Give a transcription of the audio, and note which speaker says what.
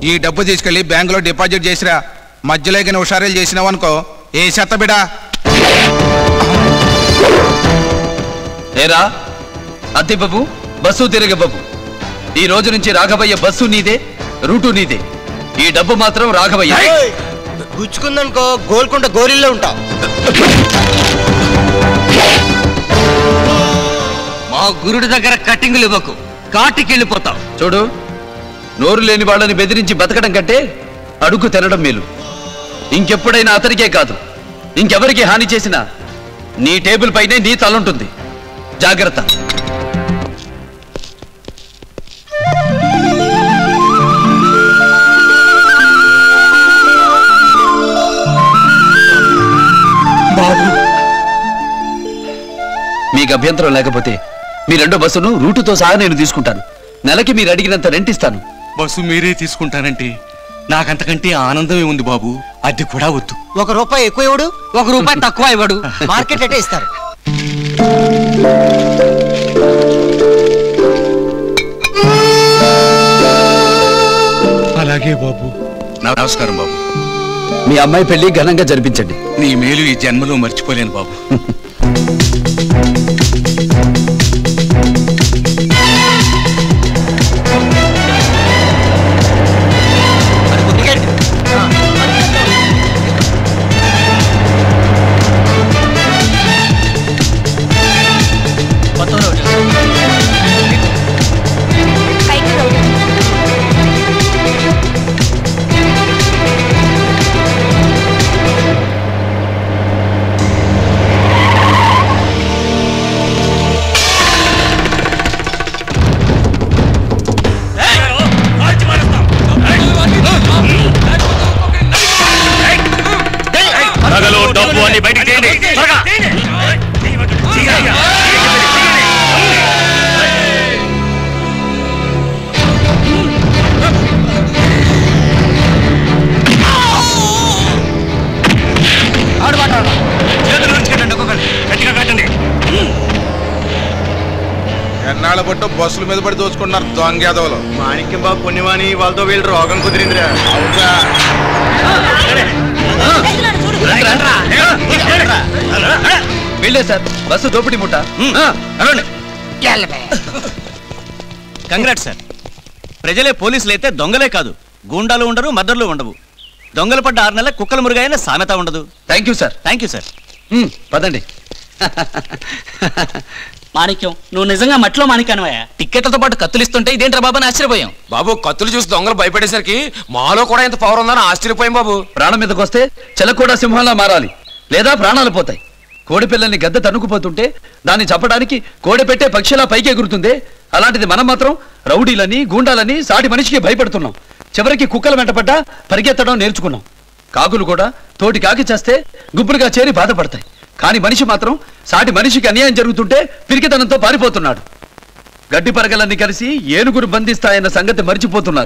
Speaker 1: ఈ డబ్బు తీసుకెళ్లి బ్యాంకులో డిపాజిట్ చేసిరా. మధ్యలో గిన హుషారీలు చేసినావు అనుకో ఏ చెత్త బిడా.
Speaker 2: ఏరా అద్దె బాబు, బస్సు తిరిగే బాబు, ఈ రోజు నుంచి రాఘవయ్య బస్సు నీదే, రూటు నీదే. ఈ డబ్బు మాత్రం రాఘవయ్య.
Speaker 3: గుచ్చుకుందనుకో గోల్కొండ గోరిల్లో ఉంటావు.
Speaker 2: మా గురుడి దగ్గర కట్టింగులు ఇవ్వకు, కాటికెళ్ళిపోతావు. చూడు, నోరు లేని వాళ్ళని బెదిరించి బతకడం కంటే అడుగు తినడం మేలు. ఇంకెప్పుడైనా అతనికే కాదు ఇంకెవరికి హాని చేసినా నీ టేబుల్ పైనే నీ తలుంటుంది. జాగ్రత్త. మీకు అభ్యంతరం లేకపోతే మీ రెండో బస్సును రూటుతో సహా నేను తీసుకుంటాను. నెలకి మీరు అడిగినంత రెంట్ ఇస్తాను.
Speaker 4: బస్సు మీరే తీసుకుంటానంటే నాకంతకంటే ఆనందమే ఉంది బాబు. అద్దె కూడా వద్దు.
Speaker 3: ₹1 ఎక్కువ ఇవ్వడు,
Speaker 2: ₹1 తక్కువ ఇవ్వడు.
Speaker 3: మార్కెట్ రేటే ఇస్తారు.
Speaker 4: అలాగే బాబు.
Speaker 1: నమస్కారం బాబు.
Speaker 2: మీ అమ్మాయి పెళ్లి ఘనంగా జరిపించండి.
Speaker 4: నీ మేలు ఈ జన్మలో మర్చిపోలేను బాబు.
Speaker 1: ఎన్నాళ్ళ పట్టు బస్సుల మీద పడి దోచుకుంటున్నారు దొంగ యాదవులు.
Speaker 3: మాణిక్యం బాబు పుణ్యమాని వాళ్ళతో వీళ్ళు రోగం కుదిరిందిరా.
Speaker 2: వెళ్ళే సార్, బస్సు దోపిడీ ముఠ.
Speaker 5: Congrats sir. ప్రజలే పోలీసులు అయితే దొంగలే కాదు, గూండాలు ఉండరు, మర్డర్లు ఉండవు. దొంగలు పడ్డ 6 నెలల కుక్కల మురుగైన సామెత ఉండదు.
Speaker 2: Thank you sir.
Speaker 5: Thank you sir.
Speaker 2: పదండి.
Speaker 6: మాణిక్యం, నువ్వు నిజంగా మట్లో మాణిక్యానివయ్యా.
Speaker 2: టిక్కెట్లతో పాటు కత్తులు ఇస్తుంటే ఇదేంట్రా బాబు అని ఆశ్చర్యపోయాం.
Speaker 7: బాబు కత్తులు చూసి దొంగలు భయపడేసరికి మాలో కూడా ఎంత పవర్ ఉందని ఆశ్చర్యపోయాం బాబు.
Speaker 2: ప్రాణం మీదకి వస్తే చెలకూడా సింహంలా మారాలి, లేదా ప్రాణాలు పోతాయి. కోడి పిల్లల్ని గద్ద తన్నుకుపోతుంటే దాన్ని చంపడానికి కోడి పెట్టే పక్షిలా పైకి ఎగురుతుంది. అలాంటిది మనం మాత్రం రౌడీలని, గూండాలని, సాటి మనిషికి భయపడుతున్నాం. చివరికి కుక్కల వెంటపడ్డా పరిగెత్తడం నేర్చుకున్నాం. కాకులు కూడా తోటి కాకి చేస్తే గుంపులుగా చేరి బాధపడతాయి. కానీ మనిషి మాత్రం సాటి మనిషికి అన్యాయం జరుగుతుంటే పిరికితనంతో పారిపోతున్నాడు. గడ్డి పరగలన్నీ కలిసి ఏనుగురు బంధిస్తాయన్న సంగతి మర్చిపోతున్నారు.